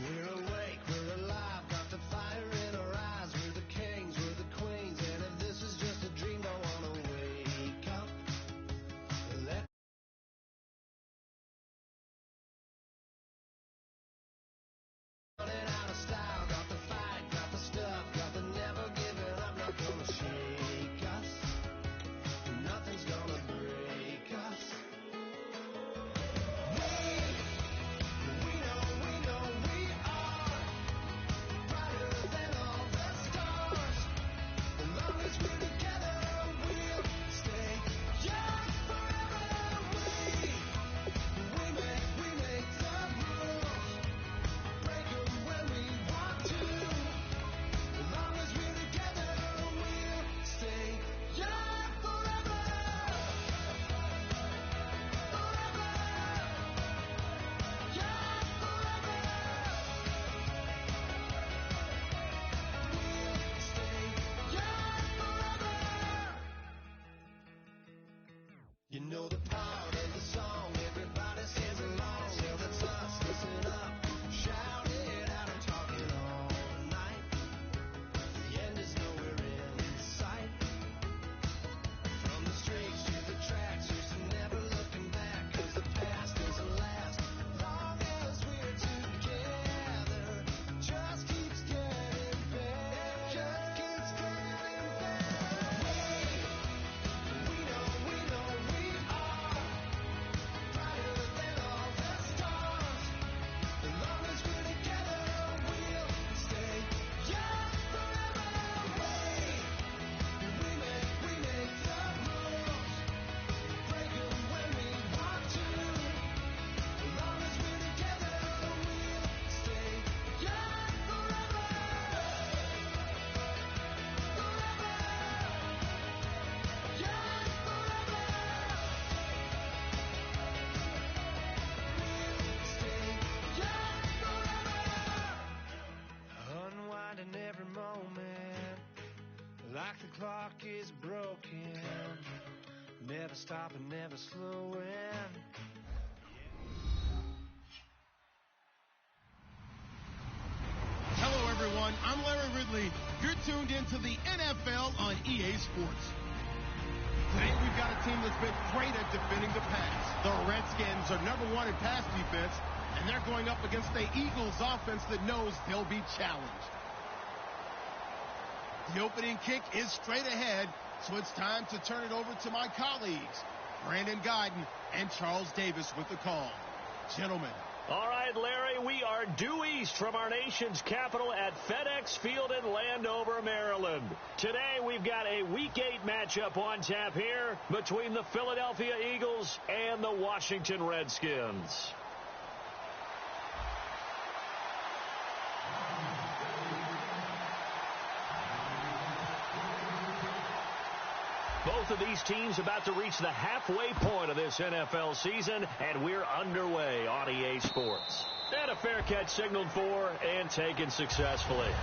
We're awake, we're alive, got the fire in our eyes. We're the kings, we're the queens, and if this is just a dream, don't wanna wake up. Let running out of style, got the fight, got the stuff, got the never giving up. Not gonna shake us, nothing's gonna break us. We know we are brighter than all the stars. As long as we're together, we'll stay young forever. We make the rules, break 'em when we want to. As long as we're together, we'll stay young forever. Forever. Young forever. We'll stay young forever. You know the part of the song, everybody sings along. Well, that's us, listen up, shout it out, I'm talking all night. The end is nowhere in sight. From the streets to the tracks, here's to never looking back, 'cause the past doesn't last. Long as we're together, just keeps getting better. Just keeps getting better. We know we are brighter than all the stars. As long as we're together, we'll stay young forever. We make the rules, break 'em when we want to. As long as we're together, we'll stay young forever. Forever. Young forever. We'll stay young forever. Unwinding every moment, like the clock is broken. Never stopping, never slowing. Hello, everyone. I'm Larry Ridley. You're tuned into the NFL on EA Sports. Today, we've got a team that's been great at defending the pass. The Redskins are #1 in pass defense, and they're going up against the Eagles offense that knows they'll be challenged. The opening kick is straight ahead, so it's time to turn it over to my colleagues, Brandon Guyton and Charles Davis with the call. Gentlemen. All right, Larry, we are due east from our nation's capital at FedEx Field in Landover, Maryland. Today, we've got a Week 8 matchup on tap here between the Philadelphia Eagles and the Washington Redskins. Both of these teams about to reach the halfway point of this NFL season, and we're underway on EA Sports. And a fair catch signaled for and taken successfully.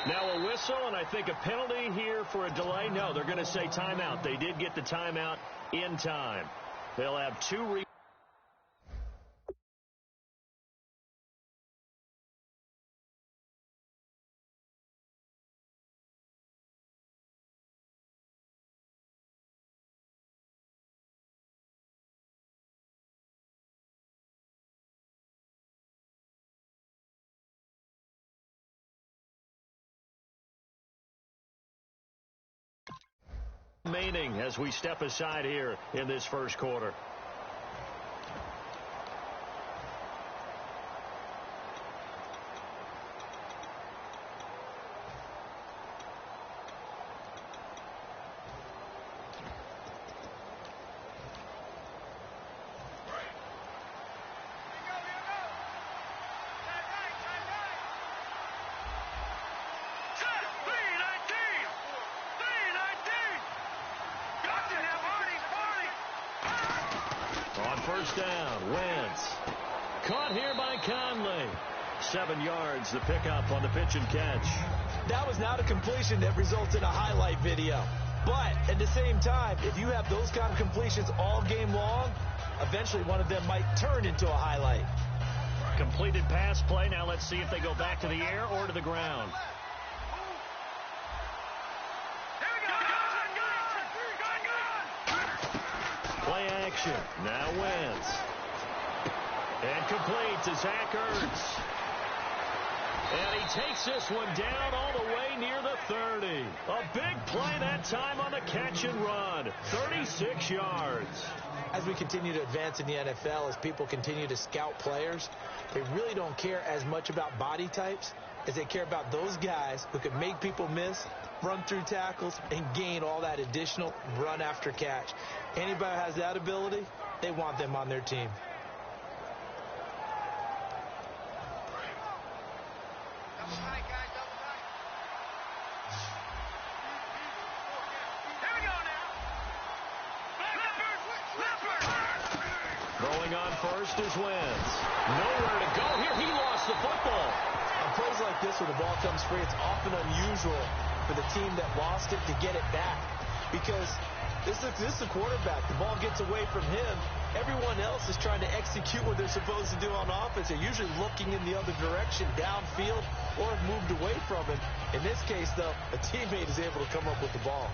Now a whistle, and I think a penalty here for a delay. No, they're going to say timeout. They did get the timeout in time. They'll have two. remaining as we step aside here in this first quarter. On first down, Wentz. Caught here by Conley. 7 yards, the pickup on the pitch and catch. That was not a completion that results in a highlight video. But at the same time, if you have those kind of completions all game long, eventually one of them might turn into a highlight. Completed pass play. Now let's see if they go back to the air or to the ground. Play action. Now Wentz. And complete to Zach Ertz. And he takes this one down all the way near the 30. A big play that time on the catch and run. 36 yards. As we continue to advance in the NFL, as people continue to scout players, they really don't care as much about body types as they care about those guys who can make people miss, run through tackles, and gain all that additional run after catch. Anybody who has that ability, they want them on their team. Throwing on first is Wentz. Nowhere to go here. He lost the football. On plays like this where the ball comes free, it's often unusual for the team that lost it to get it back. Because this is the quarterback. The ball gets away from him. Everyone else is trying to execute what they're supposed to do on offense. They're usually looking in the other direction, downfield, or have moved away from him. In this case, though, a teammate is able to come up with the ball.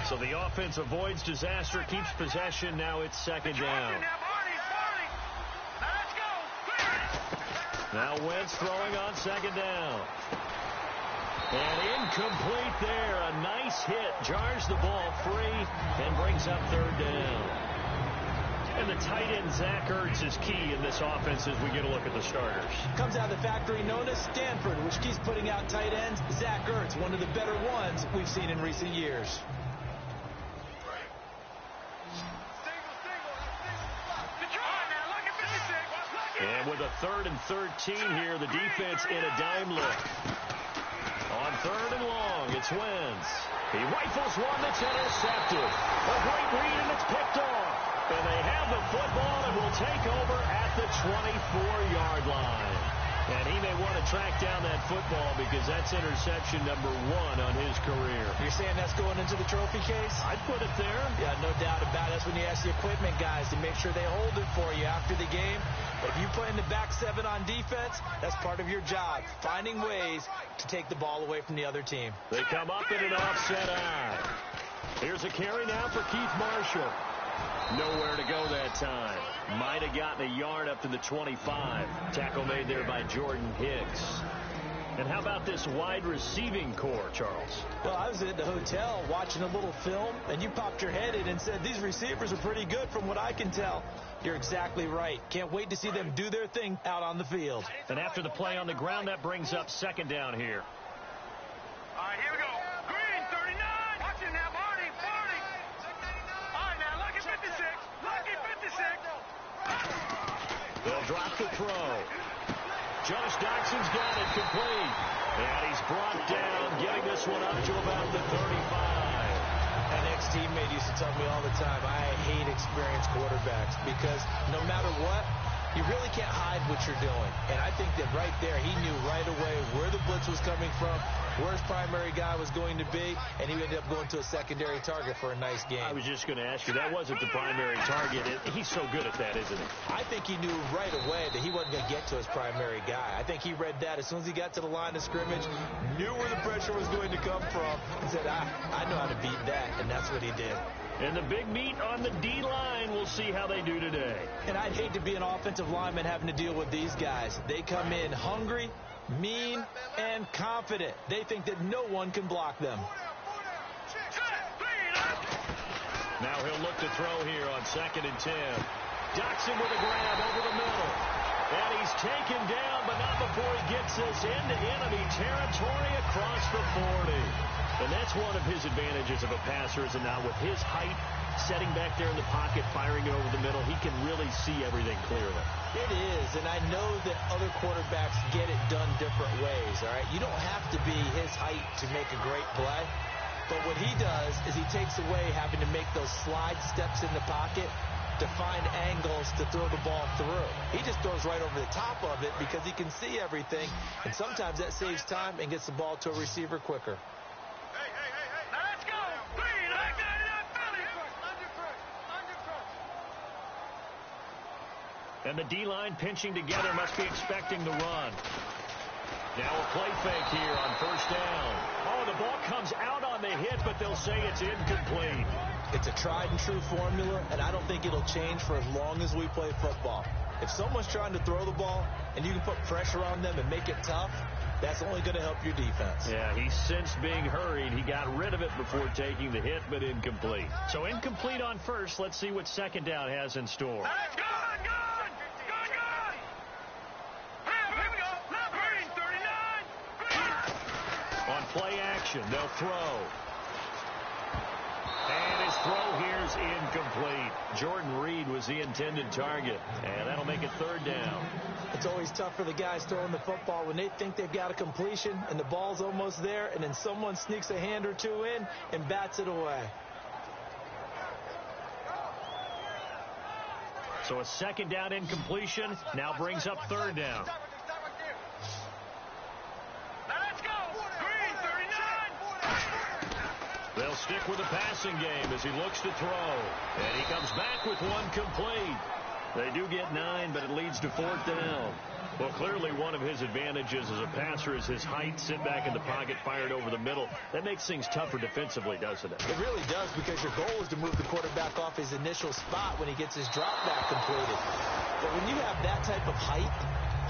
So the offense avoids disaster, keeps possession. Now it's second down. Now Wentz throwing on second down. And incomplete there. A nice hit. Jars the ball free and brings up third down. And the tight end, Zach Ertz, is key in this offense as we get a look at the starters. Comes out of the factory known as Stanford, which keeps putting out tight ends. Zach Ertz, one of the better ones we've seen in recent years. And with a 3rd and 13 here, the defense in a dime look. On 3rd and long, it's Wentz. He rifles one that's intercepted. A great read, and it's picked off. And they have the football and will take over at the 24-yard line. And he may want to track down that football because that's interception number 1 on his career. You're saying that's going into the trophy case? I'd put it there. Yeah, no doubt about it. That's when you ask the equipment guys to make sure they hold it for you after the game. But if you play in the back 7 on defense, that's part of your job, finding ways to take the ball away from the other team. They come up in an offset eye. Here's a carry now for Keith Marshall. Nowhere to go that time. Might have gotten a yard up to the 25. Tackle made there by Jordan Hicks. And how about this wide receiving core, Charles? Well, I was at the hotel watching a little film, and you popped your head in and said, these receivers are pretty good from what I can tell. You're exactly right. Can't wait to see them do their thing out on the field. And after the play on the ground, that brings up second down here. All right, here we go. Green, 39. Watch it now, Barney. All right, now, lucky 56. Lucky 56. They'll drop the throw. Josh Doxson's got it complete. And he's brought down, getting this one up to about the 35. An ex-teammate used to tell me all the time, I hate experienced quarterbacks because no matter what, you really can't hide what you're doing. And I think that right there, he knew right away where the blitz was coming from, where his primary guy was going to be, and he ended up going to a secondary target for a nice game. I was just going to ask you, that wasn't the primary target. He's so good at that, isn't he? I think he knew right away that he wasn't going to get to his primary guy. I think he read that as soon as he got to the line of scrimmage, knew where the pressure was going to come from, and said, I know how to beat that, and that's what he did. And the big meat on the D-line, we'll see how they do today. And I'd hate to be an offensive lineman having to deal with these guys. They come in hungry, mean and confident. They think that no one can block them. Now he'll look to throw here on 2nd and 10. Docks him with a grab over the middle. And he's taken down, but not before he gets this into enemy territory across the 40. And that's one of his advantages of a passer, is now with his height, setting back there in the pocket, firing it over the middle, he can really see everything clearly. It is, and I know that other quarterbacks get it done different ways, all right? You don't have to be his height to make a great play. But what he does is he takes away having to make those slide steps in the pocket to find angles to throw the ball through. He just throws right over the top of it because he can see everything, and sometimes that saves time and gets the ball to a receiver quicker. Now let's go. Green, I got it up, Philly. And the D-line pinching together, must be expecting the run. Now a play fake here on 1st down. Oh, the ball comes out on the hit, but they'll say it's incomplete. It's a tried-and-true formula, and I don't think it'll change for as long as we play football. If someone's trying to throw the ball and you can put pressure on them and make it tough, that's only going to help your defense. Yeah, he sensed being hurried. He got rid of it before taking the hit, but incomplete. So incomplete on 1st. Let's see what 2nd down has in store. Let's go. Here we go. Now Green, 39. On play action, they'll throw. And his throw here's incomplete. Jordan Reed was the intended target, and that'll make it 3rd down. It's always tough for the guys throwing the football when they think they've got a completion and the ball's almost there, and then someone sneaks a hand or two in and bats it away. So a 2nd down incompletion now brings up 3rd down. They'll stick with the passing game as he looks to throw. And he comes back with one complete. They do get 9, but it leads to 4th down. Well, clearly one of his advantages as a passer is his height. Sit back in the pocket, fired over the middle. That makes things tougher defensively, doesn't it? It really does, because your goal is to move the quarterback off his initial spot when he gets his drop back completed. But when you have that type of height,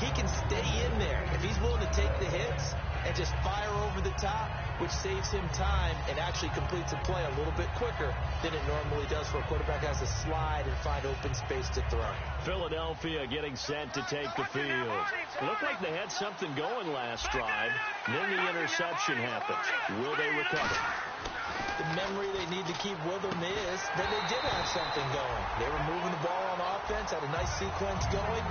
he can stay in there. If he's willing to take the hits and just fire over the top, which saves him time and actually completes a play a little bit quicker than it normally does for a quarterback who has to slide and find open space to throw. Philadelphia getting set to take the field. It looked like they had something going last drive. Then the interception happens. Will they recover? The memory they need to keep with them is that they did have something going. They were moving the ball on offense, had a nice sequence going.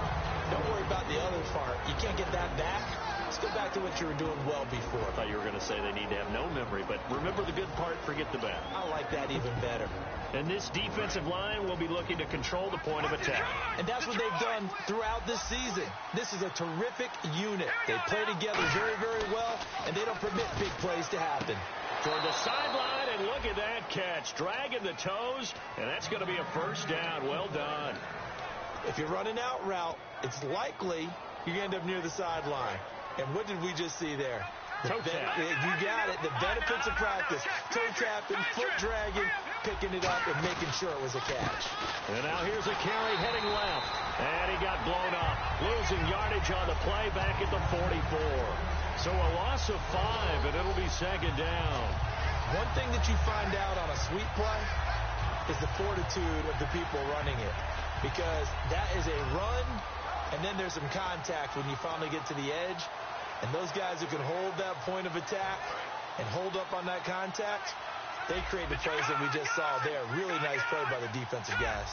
Don't worry about the other part. You can't get that back. Let's go back to what you were doing well before. I thought you were going to say they need to have no memory, but remember the good part, forget the bad. I like that even better. And this defensive line will be looking to control the point of attack. And that's what they've done throughout this season. This is a terrific unit. They play together very, very well, and they don't permit big plays to happen. Toward the sideline, and look at that catch. Dragging the toes, and that's going to be a 1st down. Well done. If you're running out route, it's likely you end up near the sideline. And what did we just see there? Toe tap. You got it. The benefits of practice. Toe tapping, foot dragging, picking it up, and making sure it was a catch. And now here's a carry heading left. And he got blown up. Losing yardage on the play back at the 44. So a loss of 5, and it'll be 2nd down. One thing that you find out on a sweep play is the fortitude of the people running it. Because that is a run, and then there's some contact when you finally get to the edge. And those guys who can hold that point of attack and hold up on that contact, they create the plays that we just saw there. Really nice play by the defensive guys.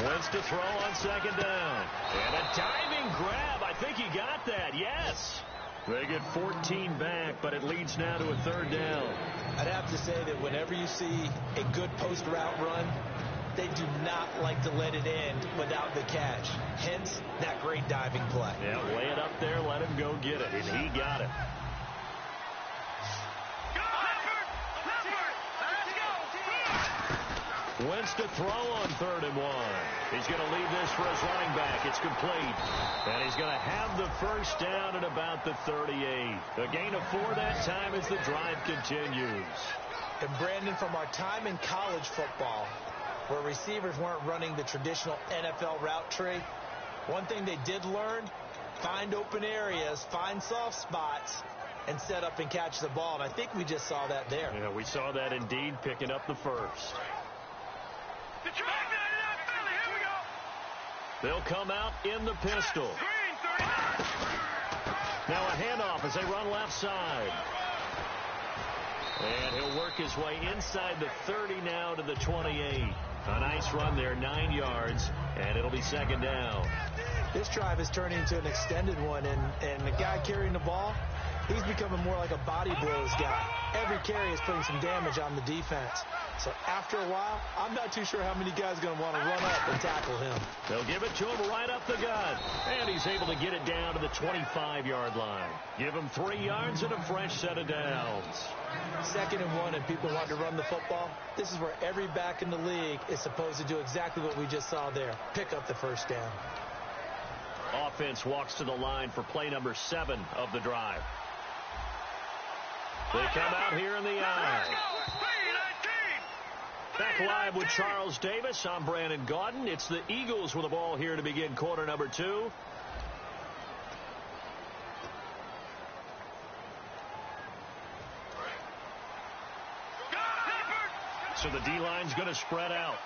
Wentz to throw on 2nd down. And a diving grab. I think he got that. Yes. They get 14 back, but it leads now to a 3rd down. I'd have to say that whenever you see a good post route run, they do not like to let it end without the catch. Hence, that great diving play. Yeah, lay it up there, let him go get it, and he got it. Wentz to throw on 3rd and 1. He's going to leave this for his running back. It's complete. And he's going to have the 1st down at about the 38. A gain of 4 that time as the drive continues. And Brandon, from our time in college football, where receivers weren't running the traditional NFL route tree, one thing they did learn find open areas, find soft spots, and set up and catch the ball. And I think we just saw that there. Yeah, we saw that indeed, picking up the first. They'll come out in the pistol. Now a handoff as they run left side. And he'll work his way inside the 30 now to the 28. A nice run there, 9 yards, and it'll be second down. This drive is turning into an extended one, and the guy carrying the ball, he's becoming more like a body blows guy. Every carry is putting some damage on the defense. So after a while, I'm not too sure how many guys are going to want to run up and tackle him. They'll give it to him right up the gut. And he's able to get it down to the 25-yard line. Give him 3 yards and a fresh set of downs. 2nd and 1, and people want to run the football. This is where every back in the league is supposed to do exactly what we just saw there. Pick up the first down. Offense walks to the line for play number 7 of the drive. They come out here in the eye. Back live with Charles Davis. I'm Brandon Gaudin. It's the Eagles with the ball here to begin quarter number 2. So the D-line's going to spread out.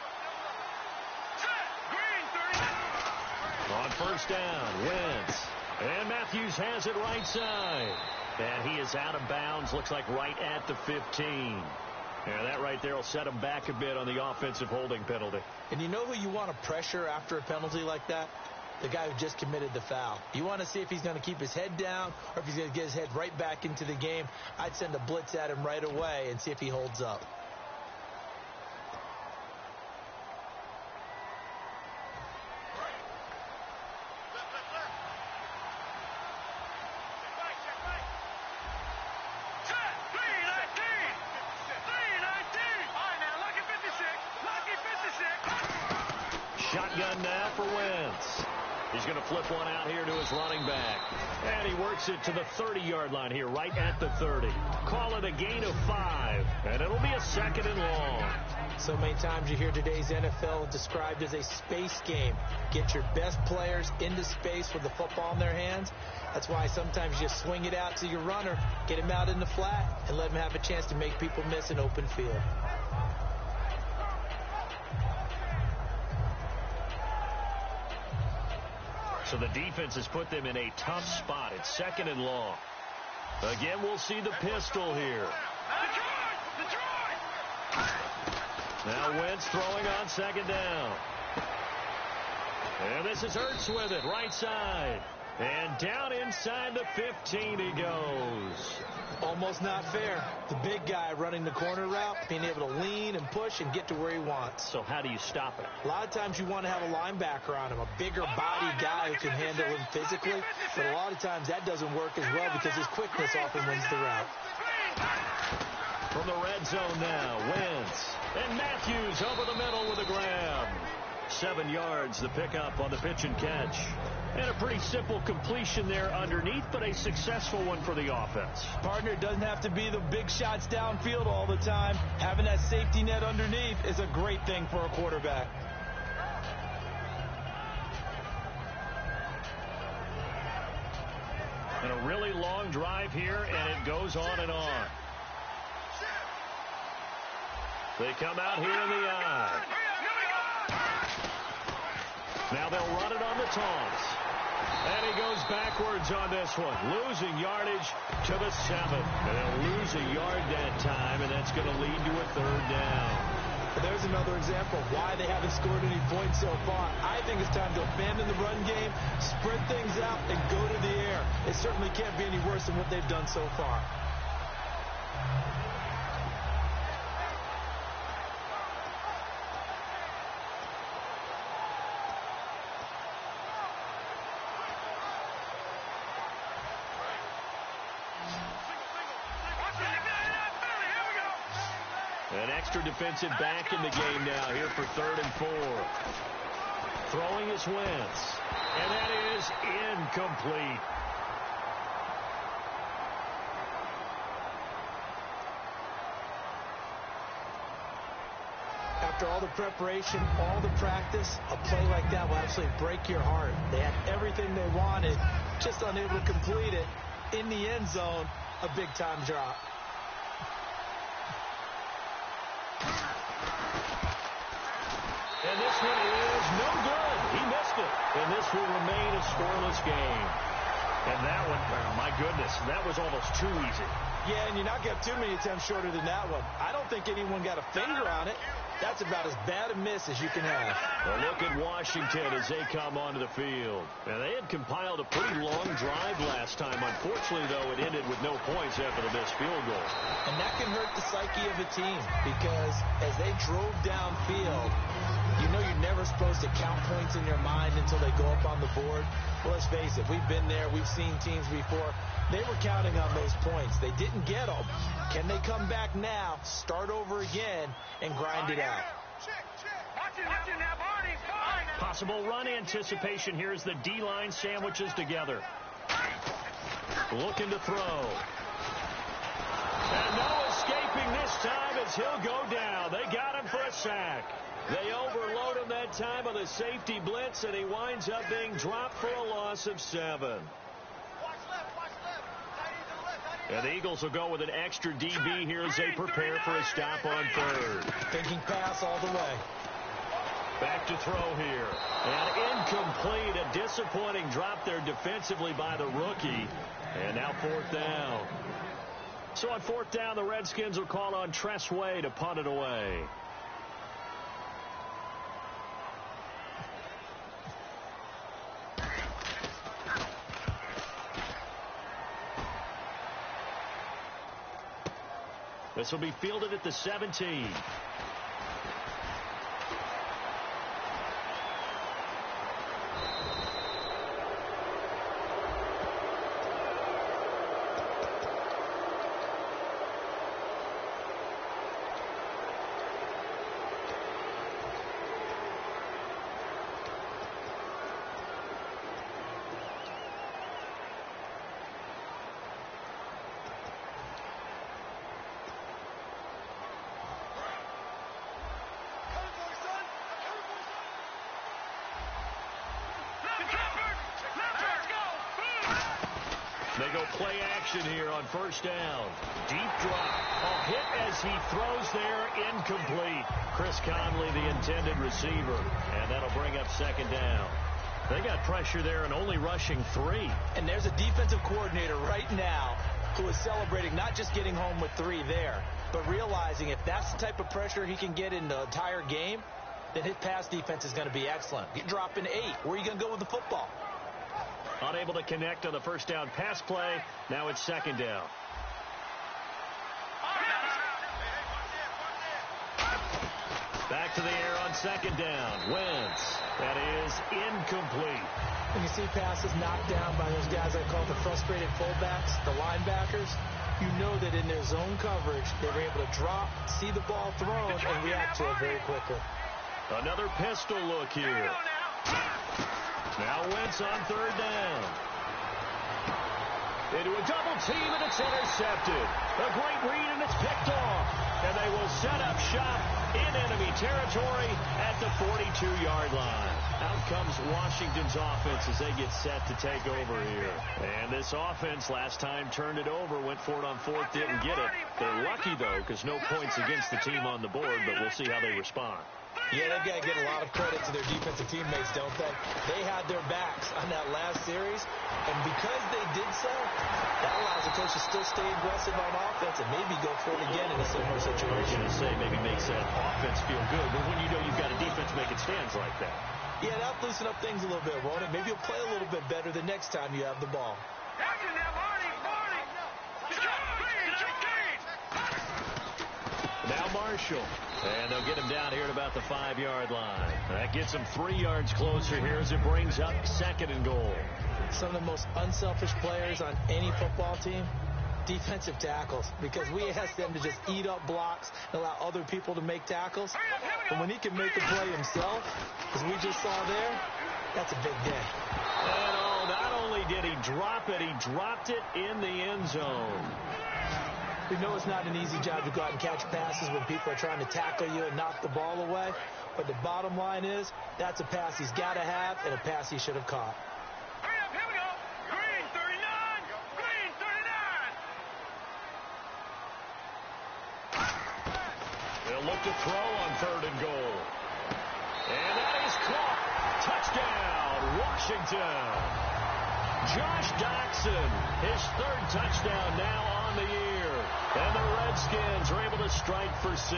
On first down, Wentz. And Matthews has it right side. And he is out of bounds, looks like right at the 15. And that right there will set him back a bit on the offensive holding penalty. And you know who you want to pressure after a penalty like that? The guy who just committed the foul. You want to see if he's going to keep his head down or if he's going to get his head right back into the game. I'd send a blitz at him right away and see if he holds up. Shotgun now for Wentz. He's going to flip one out here to his running back. And he works it to the 30-yard line here, right at the 30. Call it a gain of 5, and it'll be a 2nd and long. So many times you hear today's NFL described as a space game. Get your best players into space with the football in their hands. That's why sometimes you just swing it out to your runner, get him out in the flat, and let him have a chance to make people miss an open field. So the defense has put them in a tough spot. It's 2nd and long. Again, we'll see the pistol here. Now Wentz throwing on 2nd down. And this is Ertz with it, right side. And down inside the 15 he goes. Almost not fair. The big guy running the corner route, being able to lean and push and get to where he wants. So how do you stop it? A lot of times you want to have a linebacker on him, a bigger body guy who can handle him physically. But a lot of times that doesn't work as well because his quickness often wins the route. From the red zone now, Wentz. And Matthews over the middle with a grab. 7 yards, the pickup on the pitch and catch. And a pretty simple completion there underneath, but a successful one for the offense. Partner, it doesn't have to be the big shots downfield all the time. Having that safety net underneath is a great thing for a quarterback. And a really long drive here, and it goes on and on. They come out here in the eye. Now they'll run it on the taunts. And he goes backwards on this one. Losing yardage to the 7. And they'll lose a yard that time, and that's going to lead to a 3rd down. There's another example of why they haven't scored any points so far. I think it's time to abandon the run game, spread things out, and go to the air. It certainly can't be any worse than what they've done so far. An extra defensive back in the game now here for 3rd and 4. Throwing is Wentz. And that is incomplete. after all the preparation, all the practice, a play like that will absolutely break your heart. They had everything they wanted, just unable to complete it. In the end zone, a big-time drop. And this one is no good. He missed it. And this will remain a scoreless game. And that one, oh my goodness, that was almost too easy. Yeah, and you're not going to have too many attempts shorter than that one. I don't think anyone got a finger on it. That's about as bad a miss as you can have. A look at Washington as they come onto the field. And they had compiled a pretty long drive last time. Unfortunately, though, it ended with no points after the missed field goal. And that can hurt the psyche of a team because as they drove downfield, you know you're never supposed to count points in your mind until they go up on the board. Well, let's face it, we've been there. We've seen teams before. They were counting on those points. They didn't get them. Can they come back now, start over again, and grind it out? Possible run anticipation here as the D-line sandwiches together. Looking to throw. And no escaping this time as he'll go down. They got him for a sack. They overload him that time with a safety blitz, and he winds up being dropped for a loss of 7. And the Eagles will go with an extra DB here as they prepare for a stop on third. Thinking pass all the way. Back to throw here. And incomplete. A disappointing drop there defensively by the rookie. And now fourth down. So on fourth down, the Redskins will call on Tressway to punt it away. This will be fielded at the 17. They go play action here on first down. Deep drop. A hit as he throws there, incomplete. Chris Conley, the intended receiver. And that'll bring up second down. They got pressure there and only rushing 3. And there's a defensive coordinator right now who is celebrating not just getting home with 3 there, but realizing if that's the type of pressure he can get in the entire game, then his pass defense is going to be excellent. You're dropping 8. Where are you going to go with the football? Unable to connect on the first down pass play. Now it's second down. Back to the air on second down. Wentz. That is incomplete. When you see passes knocked down by those guys I call the frustrated fullbacks, the linebackers, you know that in their zone coverage, they were able to drop, see the ball thrown, and react to it very quickly. Another pistol look here. Now Wentz on third down. Into a double team, and it's intercepted. A great read, and it's picked off. And they will set up shop in enemy territory at the 42-yard line. Out comes Washington's offense as they get set to take over here. And this offense last time turned it over, went for it on fourth, didn't get it. They're lucky, though, because no points against the team on the board, but we'll see how they respond. Yeah, they've got to give a lot of credit to their defensive teammates, don't they? They had their backs on that last series, and because they did so, that allows the coach to still stay aggressive on offense and maybe go for it again in a similar situation. I was going to say, maybe makes that offense feel good, but when you know you've got a defense making stands like that. Yeah, that'll loosen up things a little bit, won't it? Maybe you'll play a little bit better the next time you have the ball. Now Marshall. And they'll get him down here at about the 5-yard line. That gets him 3 yards closer here as it brings up second and goal. Some of the most unselfish players on any football team, defensive tackles, because we ask them to just eat up blocks and allow other people to make tackles. But when he can make a play himself, as we just saw there, that's a big day. And not only did he drop it, he dropped it in the end zone. We know it's not an easy job to go out and catch passes when people are trying to tackle you and knock the ball away. But the bottom line is, that's a pass he's got to have and a pass he should have caught. Hurry up, here we go. Green 39. Green 39. They'll look to throw on 3rd and goal. And that is caught. Touchdown, Washington. Josh Doctson, his 3rd touchdown now on the year. And the Redskins are able to strike for 6.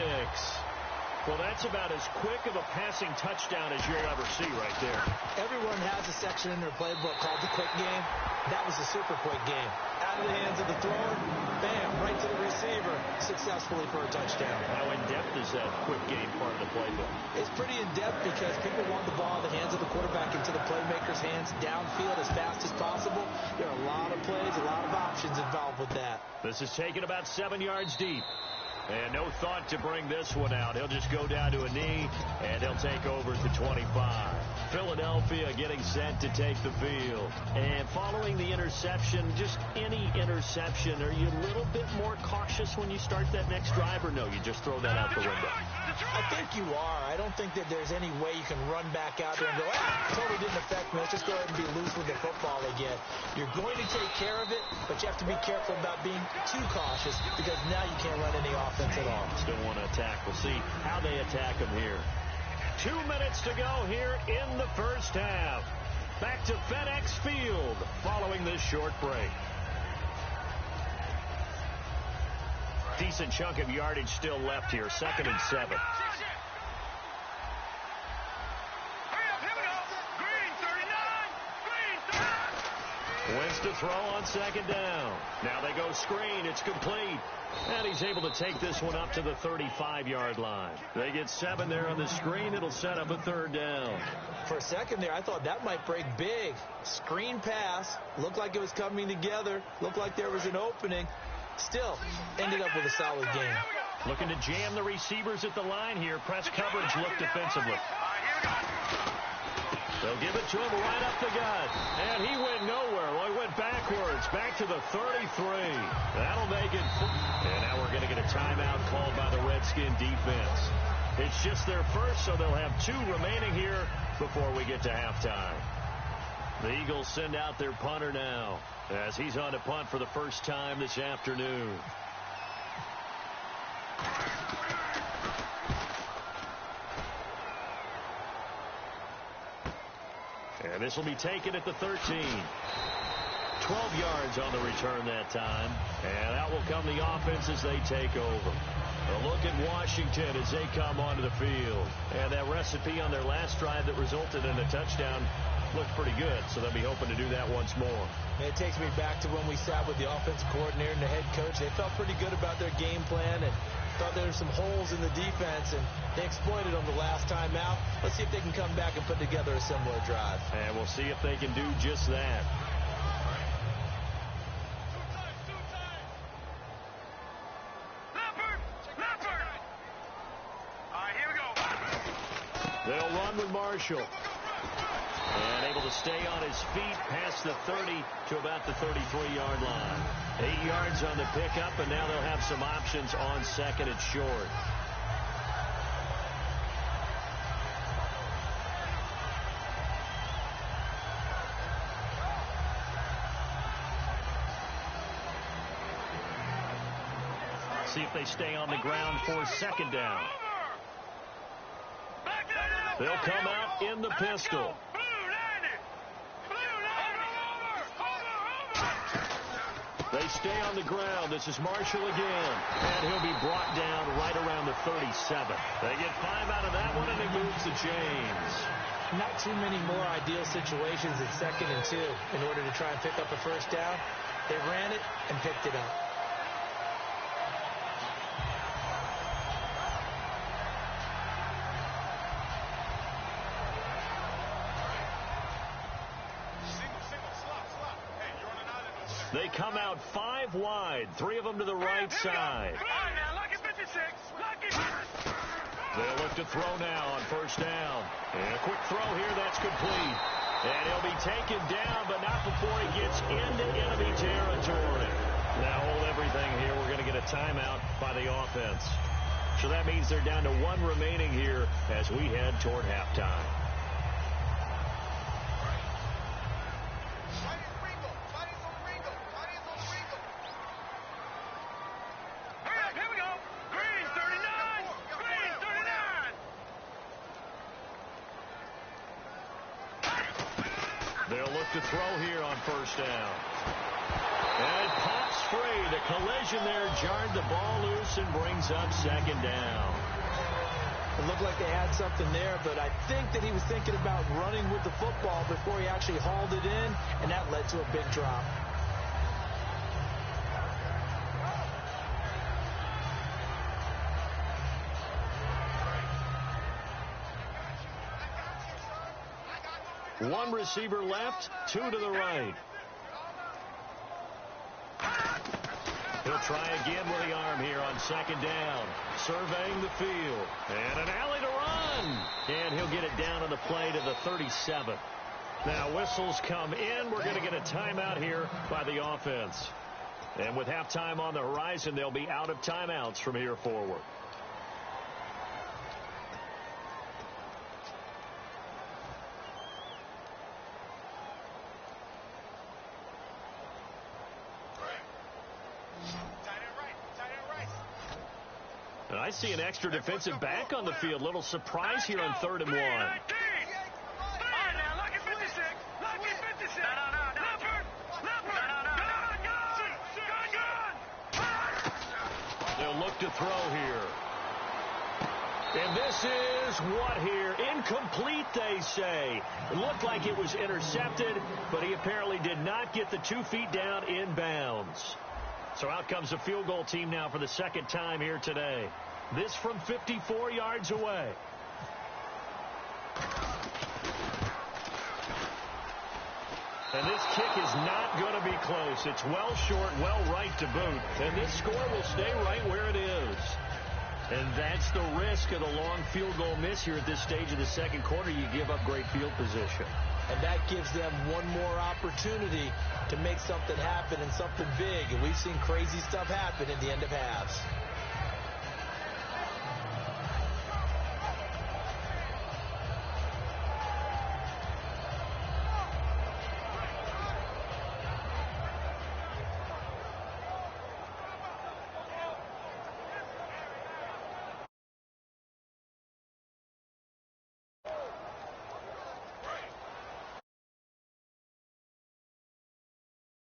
Well, that's about as quick of a passing touchdown as you'll ever see right there. Everyone has a section in their playbook called the quick game. That was a super quick game. Out of the hands of the thrower, bam, right to the receiver, successfully for a touchdown. How in-depth is that quick game part of the playbook? It's pretty in-depth because people want the ball in the hands of the quarterback into the playmaker's hands downfield as fast as possible. There are a lot of plays, a lot of options involved with that. This is taken about 7 yards deep. And no thought to bring this one out. He'll just go down to a knee, and he'll take over at the 25. Philadelphia getting set to take the field. And following the interception, just any interception, are you a little bit more cautious when you start that next drive, or no, you just throw that out the window? I think you are. I don't think that there's any way you can run back out there and go, totally didn't affect me. Let's just go ahead and be loose with the football again. You're going to take care of it, but you have to be careful about being too cautious because now you can't run any offense at all. Still want to attack. We'll see how they attack him here. 2 minutes to go here in the first half. Back to FedEx Field following this short break. Decent chunk of yardage still left here. 2nd and 7. Hurry up, here we go. Green 39. Green 39. Wins to throw on 2nd down. Now they go screen. It's complete. And he's able to take this one up to the 35-yard line. They get 7 there on the screen. It'll set up a 3rd down. For a second there, I thought that might break big. Screen pass. Looked like it was coming together. Looked like there was an opening. Still, ended up with a solid game. Looking to jam the receivers at the line here. Press coverage look defensively. They'll give it to him right up the gut. And he went nowhere. Well, he went backwards. Back to the 33. That'll make it. And now we're going to get a timeout called by the Redskin defense. It's just their first, so they'll have 2 remaining here before we get to halftime. The Eagles send out their punter now as he's on to punt for the first time this afternoon. And this will be taken at the 13. 12 yards on the return that time. And out will come the offense as they take over. A look at Washington as they come onto the field. And that recipe on their last drive that resulted in a touchdown looked pretty good, so they'll be hoping to do that once more. It takes me back to when we sat with the offensive coordinator and the head coach. They felt pretty good about their game plan and thought there were some holes in the defense, and they exploited them the last time out. Let's see if they can come back and put together a similar drive. And we'll see if they can do just that. They'll run with Marshall. And able to stay on his feet past the 30 to about the 33-yard line. 8 yards on the pickup, and now they'll have some options on 2nd and short. See if they stay on the ground for 2nd down. They'll come out in the pistol. They stay on the ground. This is Marshall again. And he'll be brought down right around the 37. They get 5 out of that one, and he moves the chains. Not too many more ideal situations at 2nd and 2 in order to try and pick up a first down. They ran it and picked it up. They come out 5 wide, 3 of them to the right side. They'll look to throw now on 1st down. And a quick throw here, that's complete. And he'll be taken down, but not before he gets into enemy territory. Now hold everything here. We're going to get a timeout by the offense. So that means they're down to 1 remaining here as we head toward halftime. Here we go. Green 39. Green 39. They'll look to throw here on first down. And it pops free. The collision there jarred the ball loose and brings up second down. It looked like they had something there, but I think that he was thinking about running with the football before he actually hauled it in, and that led to a big drop. One receiver left, 2 to the right. He'll try again with the arm here on second down. Surveying the field. And an alley to run. And he'll get it down on the play to the 37. Now whistles come in. We're going to get a timeout here by the offense. And with halftime on the horizon, they'll be out of timeouts from here forward. And I see an extra defensive back on the field. Little surprise here on 3rd and 1. All right, now, lucky 56. Lucky 56. No. Leopard. No. They'll look to throw here. And this is what here? Incomplete, they say. It looked like it was intercepted, but he apparently did not get the 2 feet down in bounds. So out comes a field goal team now for the second time here today. This from 54 yards away. And this kick is not going to be close. It's well short, well right to boot. And this score will stay right where it is. And that's the risk of the long field goal miss here at this stage of the second quarter. You give up great field position. And that gives them one more opportunity to make something happen and something big. And we've seen crazy stuff happen in the end of halves.